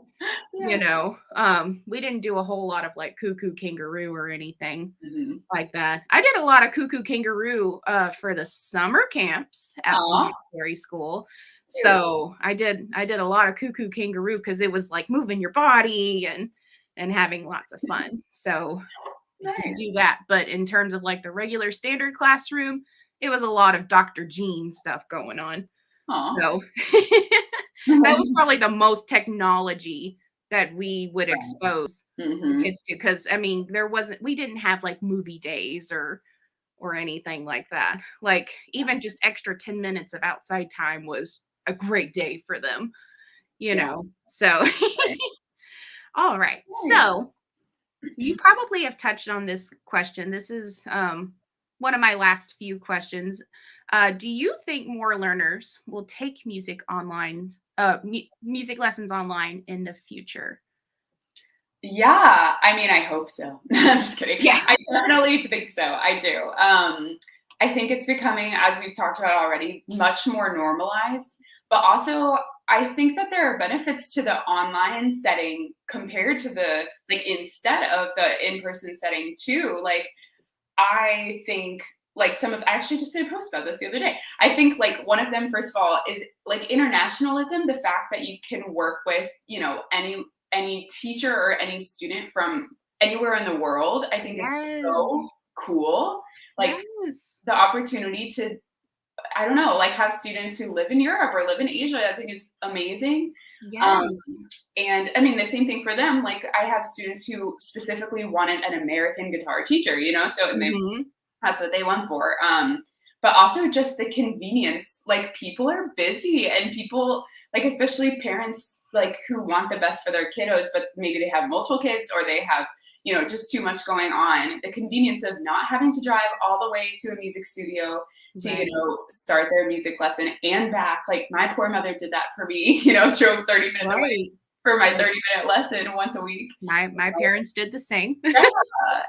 We didn't do a whole lot of like Cuckoo Kangaroo or anything like that. I did a lot of Cuckoo Kangaroo for the summer camps at Montessori school. So I did a lot of Cuckoo Kangaroo because it was like moving your body and having lots of fun. So to do that. But in terms of like the regular standard classroom, it was a lot of Dr. Jean stuff going on. So that was probably the most technology that we would expose kids to, because I mean we didn't have like movie days or anything like that. Like even just extra 10 minutes of outside time was a great day for them, so all right. So you probably have touched on this question. This is one of my last few questions. Do you think more learners will take music lessons online in the future? Yeah, I mean, I hope so. I'm just kidding. Yeah, I definitely think so. I do. I think it's becoming, as we've talked about already, much more normalized. But also, I think that there are benefits to the online setting compared to the instead of the in-person setting too. Like, I think I actually just did a post about this the other day. I think one of them, first of all, is like internationalism. The fact that you can work with any teacher or any student from anywhere in the world, I think is so cool. The opportunity to I don't know, like have students who live in Europe or live in Asia, I think is amazing. Um, Yes. and I mean, the same thing for them. Like I have students who specifically wanted an American guitar teacher, so and Hmm. that's what they went for. But also just the convenience. Like people are busy and people like especially parents like who want the best for their kiddos, but maybe they have multiple kids or they have, just too much going on. The convenience of not having to drive all the way to a music studio to, Right. start their music lesson and back. Like my poor mother did that for me, drove 30 minutes away Right. for my Like 30-minute lesson once a week. my parents did the same. Yeah,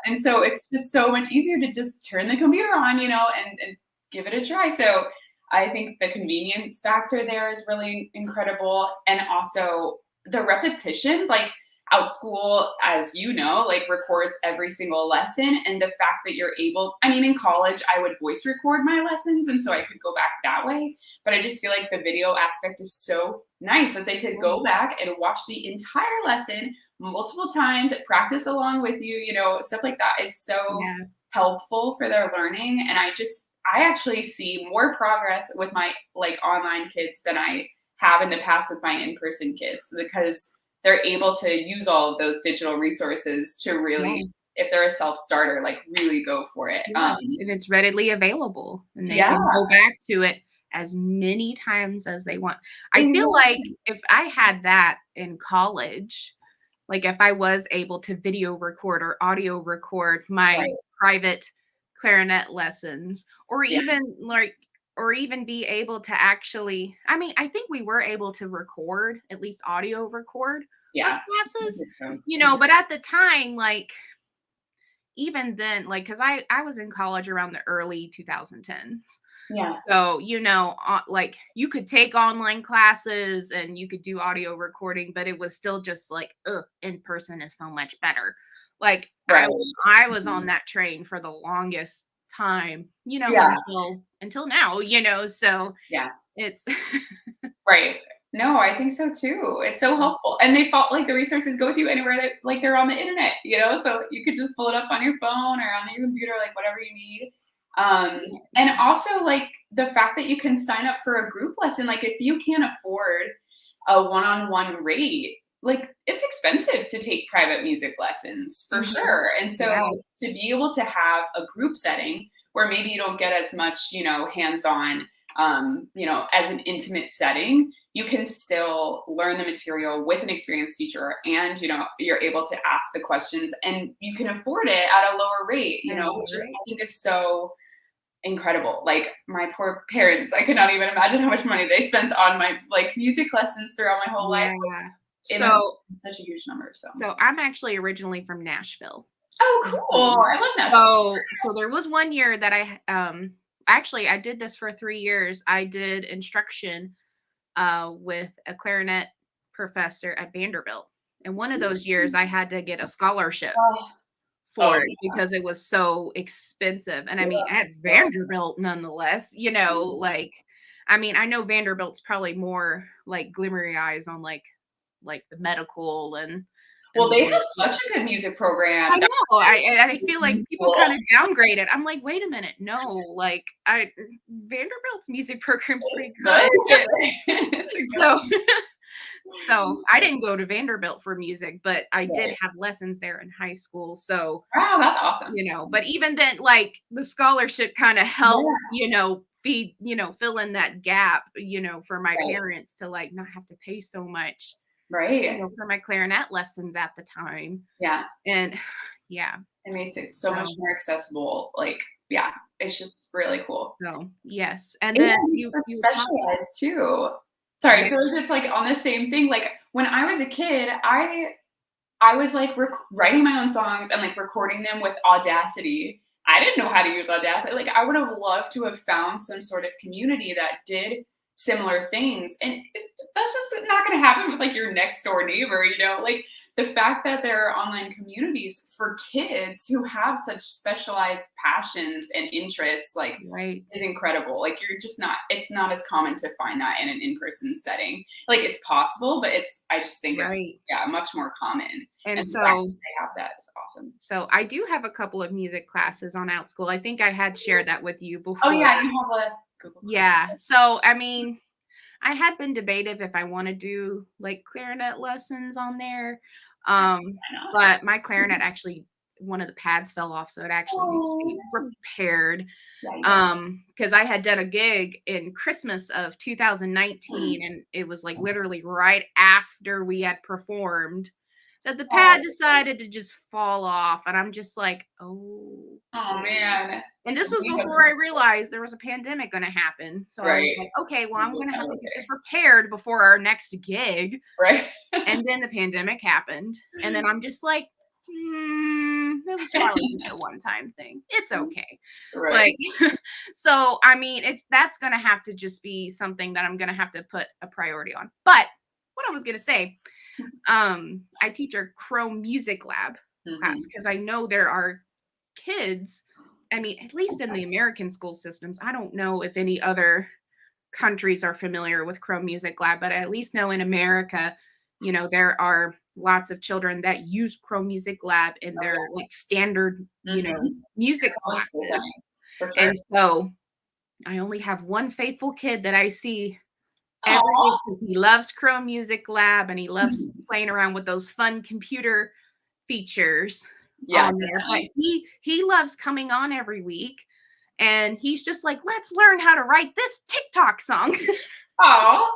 and so it's just so much easier to just turn the computer on, and give it a try. So I think the convenience factor there is really incredible, and also the repetition, like Outschool, as you know, like records every single lesson, and the fact that you're able, I mean, in college, I would voice record my lessons, and so I could go back that way. But I just feel like the video aspect is so nice that they could go Yes. back and watch the entire lesson multiple times, practice along with you, stuff like that is so Yeah. helpful for their learning. And I actually see more progress with my like online kids than I have in the past with my in-person kids because they're able to use all of those digital resources to Yeah. really, if they're a self-starter, like really go for it. Yeah. And it's readily available and they Yeah, can go back to it as many times as they want. I feel like exactly. if I had that in college, like if I was able to video record or audio record my Right. private clarinet lessons, or Yeah. even be able to actually, I mean, I think we were able to record, at least audio record our Yeah. I classes, think so. but at the time, like even then, like, because I was in college around the early 2010s. Yeah. So, like you could take online classes and you could do audio recording, but it was still just like, ugh, in person is so much better. Like Right. I was on Mhm. that train for the longest time, Yeah. until now, so Yeah. it's Right. No, I think so too. It's so helpful. And they felt like the resources go with you anywhere that like they're on the internet, so you could just pull it up on your phone or on your computer, like whatever you need. And also like the fact that you can sign up for a group lesson, like if you can't afford a one-on-one rate, like it's expensive to take private music lessons for Mhm. sure. And so Yeah, to be able to have a group setting where maybe you don't get as much, hands-on as an intimate setting, you can still learn the material with an experienced teacher and, you're able to ask the questions and you can afford it at a lower rate, which right. I think is so incredible. Like my poor parents, I could not even imagine how much money they spent on my like music lessons throughout my whole life. Yeah. It must So have been such a huge number. So, so I'm actually originally from Nashville. oh, cool. Mhm. I love Nashville. So there was one year that actually I did this for 3 years. I did instruction with a clarinet professor at Vanderbilt. And one of those years I had to get a scholarship Oh, for oh, it because it was so expensive. And I mean, yeah, at so Vanderbilt nonetheless, like I mean, I know Vanderbilt's probably more like glimmery eyes on like the medical and well, the they have basic. such a good music program. I know. I feel like people School. kind of downgrade it. I'm like, wait a minute, no, like I Vanderbilt's music program's pretty Good. good. It's a good So so I didn't go to Vanderbilt for music, but I did right. have lessons there in high school. So, Wow, that's awesome. but even then, like the scholarship kind of helped, Yeah, feed, fill in that gap, for my right, parents to like not have to pay so much, right. for my clarinet lessons at the time. Yeah, And yeah, it makes it so much so more accessible. Like, yeah, it's just really cool. so yes. And And then for you talk, specialized too. Sorry, I yeah, feel like it's like on the same thing. Like when I was a kid, I was like writing my own songs and like recording them with Audacity. I didn't know how to use Audacity. Like I would have loved to have found some sort of community that did similar things. And that's just not going to happen with like your next door neighbor, like the fact that there are online communities for kids who have such specialized passions and interests, like right, is incredible. Like you're just not, it's not as common to find that in an in-person setting. Like it's possible, but I just think it's, right. yeah, much more common. And And the fact so that they have that is awesome. So I do have a couple of music classes on Outschool. I think I had shared that with you Oh before. yeah, you have a Google. Yeah. So, I mean, I had been debated if I want to do like clarinet lessons on there. Why Um, not? but my clarinet actually, one of the pads fell off, so it actually needs to be Oh, repaired. yeah. Because I had done a gig in Christmas of 2019, and it was like literally right after we had performed that the pad Oh, decided to just fall off, and I'm just like, oh. oh man. And this was We have before I realized there was a pandemic going to happen. So I was right. like, okay, well, I'm going to have to get Okay. this repaired before our next gig. Right. And then the pandemic happened. And then I'm just like, it was probably just a one-time thing. It's okay. Right. Like, so, I mean, that's going to have to just be something that I'm going to have to put a priority on. But what I was going to say, I teach a Chrome Music Lab class because I know there are kids. I mean, at least in the American school systems, I don't know if any other countries are familiar with Chrome Music Lab, but I at least know in America, there are lots of children that use Chrome Music Lab in their like standard, music classes. For sure. And so I only have one faithful kid that I see every Aw. week because he loves Chrome Music Lab and he loves playing around with those fun computer features Yeah, on there. But definitely. he loves coming on every week, and he's just like, let's learn how to write this TikTok song. Aw.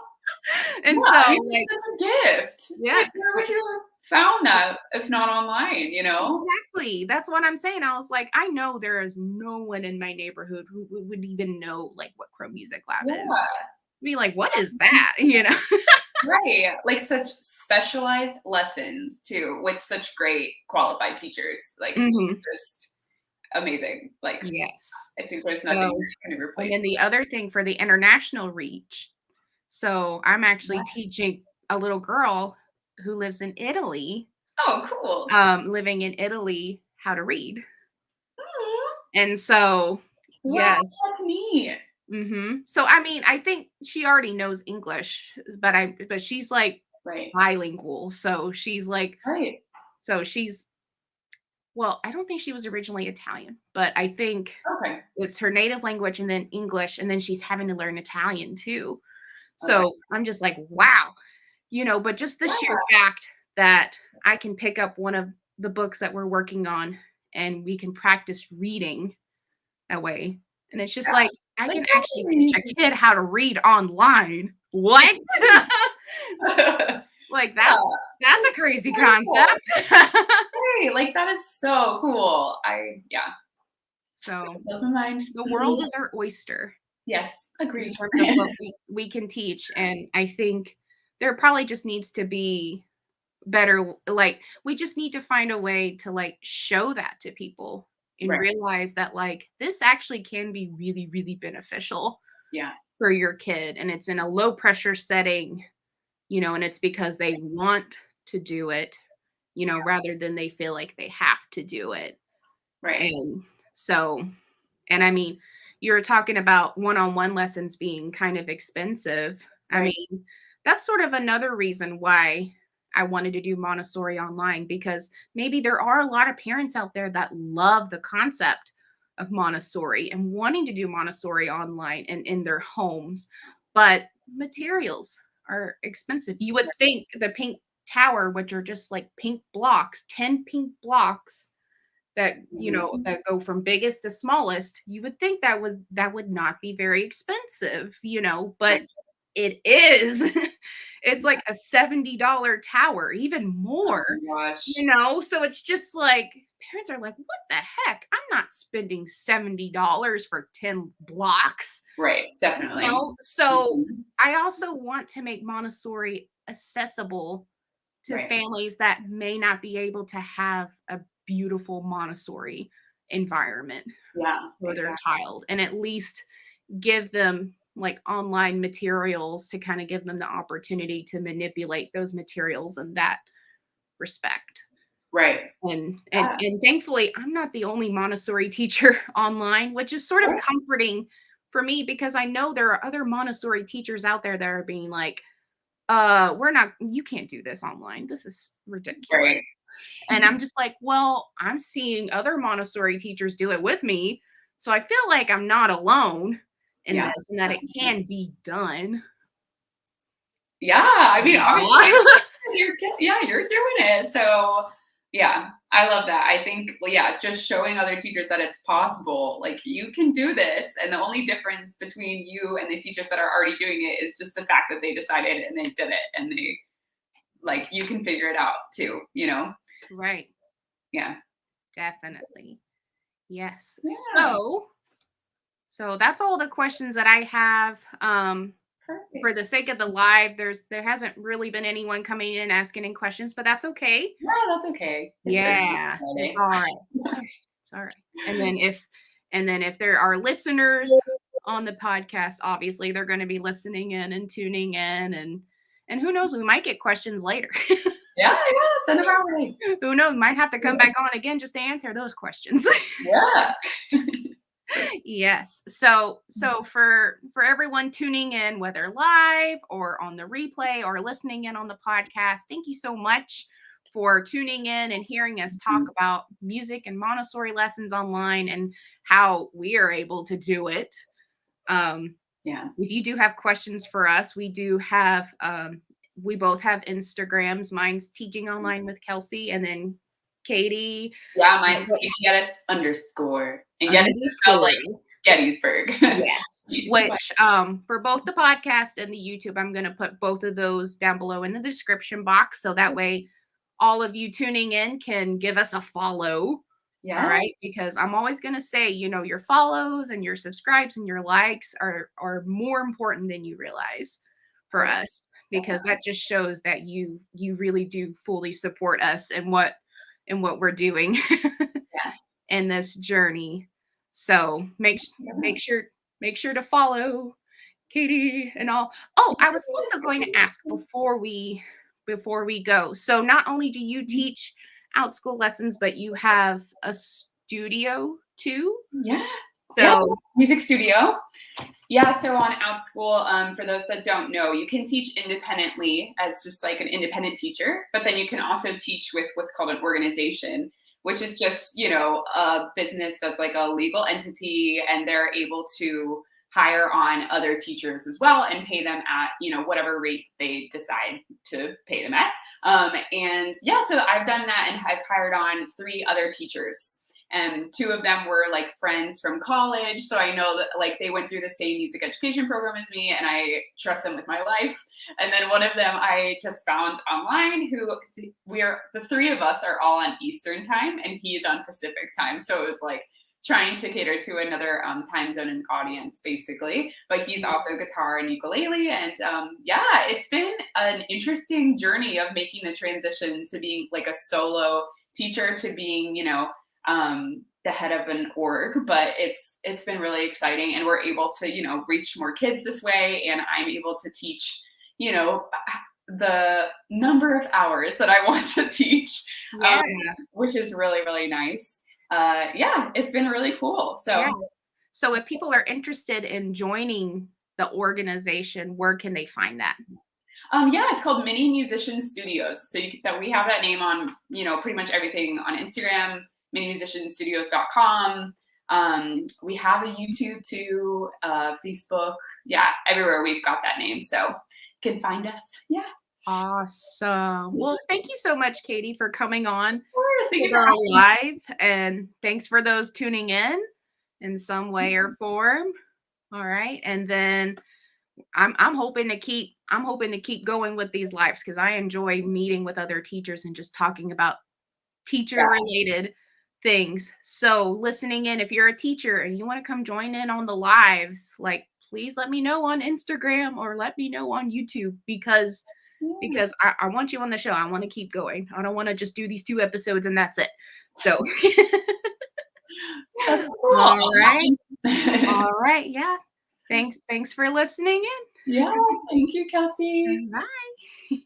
And Yeah, so I mean, like, it's such a gift. yeah, Like, where would you have found that if not online, you know? exactly. That's what I'm saying. I was like, I know there is no one in my neighborhood who would even know like what Chrome Music Lab is. Yeah. Be like, what is that? You know? Right. Like such specialized lessons too, with such great qualified teachers. Like Mhm. just amazing. Like Yes. I think there's So, nothing that can and replace then the other thing for the international reach. So I'm actually that. teaching a little girl who lives in Italy, Oh, cool. living in Italy, how to read. Aw. And so, Wow, yes. that's neat. So I mean, I think she already knows English, but she's like Right. bilingual. So she's like, Right. so she's well, I don't think she was originally Italian, but I think Okay. it's her native language and then English, and then she's having to learn Italian too. Okay. So I'm just like, wow, but just the sheer fact that I can pick up one of the books that we're working on and we can practice reading that way. And it's just like, I Like can actually teach a kid how to read online. What? Like that's a crazy concept. Hey, like that is so cool. Yeah. So Blows my mind. the world is our oyster Yes, in agreed. terms of what we can teach. And I think there probably just needs to be better, like we just need to find a way to like show that to people and Right. realize that like this actually can be really, really beneficial Yeah. for your kid. And it's in a low pressure setting, and it's because they want to do it, rather than they feel like they have to do it. Right. And so, and I mean, you were talking about one-on-one lessons being kind of expensive. I Right. mean, that's sort of another reason why I wanted to do Montessori online, because maybe there are a lot of parents out there that love the concept of Montessori and wanting to do Montessori online and in their homes, but materials are expensive. You would think the pink tower, which are just like pink blocks, 10 pink blocks that that go from biggest to smallest, you would think that would not be very expensive, but it is. It's like a $70 tower, even more, Oh my gosh. so it's just like parents are like, what the heck, I'm not spending $70 for 10 blocks. Right. Definitely. So I also want to make Montessori accessible to Right. families that may not be able to have a beautiful Montessori environment Yeah. for their Exactly. child, and at least give them like online materials to kind of give them the opportunity to manipulate those materials in that respect. Right. And thankfully I'm not the only Montessori teacher online, which is sort of Right. comforting for me, because I know there are other Montessori teachers out there that are being like, you can't do this online. This is ridiculous. Right. And I'm just like, well, I'm seeing other Montessori teachers do it with me. So I feel like I'm not alone in this and that it can be done. Yeah, I mean, obviously, you're doing it. So yeah, I love that. I think, well, yeah, just showing other teachers that it's possible, like you can do this. And the only difference between you and the teachers that are already doing it is just the fact that they decided and they did it, and they, like, you can figure it out too, you know? Right. Yeah. Definitely. Yes. Yeah. So that's all the questions that I have. Perfect. For the sake of the live, there hasn't really been anyone coming in asking any questions, but that's okay. No, that's okay. Yeah, it's all right. It's all right. It's all right. And then if there are listeners on the podcast, obviously they're going to be listening in and tuning in, and who knows, we might get questions later. Yeah, send them our way. Who knows, might have to come back on again just to answer those questions. Yeah. Yes. So for everyone tuning in, whether live or on the replay or listening in on the podcast, thank you so much for tuning in and hearing us talk about music and Montessori lessons online and how we are able to do it. Yeah. If you do have questions for us, we do have we both have Instagrams. Mine's Teaching Online with Kelsey, and then Katie. Yeah, my Katie Geddes _ and Geddes is spelled like Gettysburg. Yes. Which for both the podcast and the YouTube, I'm going to put both of those down below in the description box, so that way all of you tuning in can give us a follow. Yeah. All right. Because I'm always going to say, you know, your follows and your subscribes and your likes are more important than you realize for us, because that just shows that you really do fully support us and what we're doing in this journey. So make sure to follow Katie and all. Oh, I was also going to ask before we go. So not only do you teach Outschool lessons, but you have a studio too? Yeah. So yeah, music studio. Yeah, so on Outschool, for those that don't know, you can teach independently as just like an independent teacher, but then you can also teach with what's called an organization, which is just, you know, a business that's like a legal entity, and they're able to hire on other teachers as well and pay them at, you know, whatever rate they decide to pay them at. And yeah, so I've done that, and I've hired on 3 other teachers. And 2 of them were like friends from college. So I know that like they went through the same music education program as me, and I trust them with my life. And then one of them I just found online, who the 3 of us are all on Eastern time, and he's on Pacific time. So it was like trying to cater to another time zone and audience, basically. But he's also guitar and ukulele. And yeah, it's been an interesting journey of making the transition to being like a solo teacher to being, you know, the head of an org. But it's been really exciting, and we're able to, you know, reach more kids this way, and I'm able to teach, you know, the number of hours that I want to teach, which is really, really nice. Yeah, it's been really cool. So if people are interested in joining the organization, where can they find that? Yeah, it's called Mini Musician Studios. So we have that name on, you know, pretty much everything on Instagram, minimusicianstudios.com. We have a YouTube too, Facebook. Yeah, everywhere we've got that name. So you can find us. Yeah. Awesome. Well, thank you so much, Katie, for coming on of course, to the live, and thanks for those tuning in some way or form. All right, and then I'm hoping to keep going with these lives, because I enjoy meeting with other teachers and just talking about teacher related things. So listening in, if you're a teacher and you want to come join in on the lives, like, please let me know on Instagram or let me know on YouTube, because I want you on the show. I want to keep going. I don't want to just do these 2 episodes and that's it. So all right. Yeah. Thanks for listening in. Yeah. Thank you, Kelsey. Bye.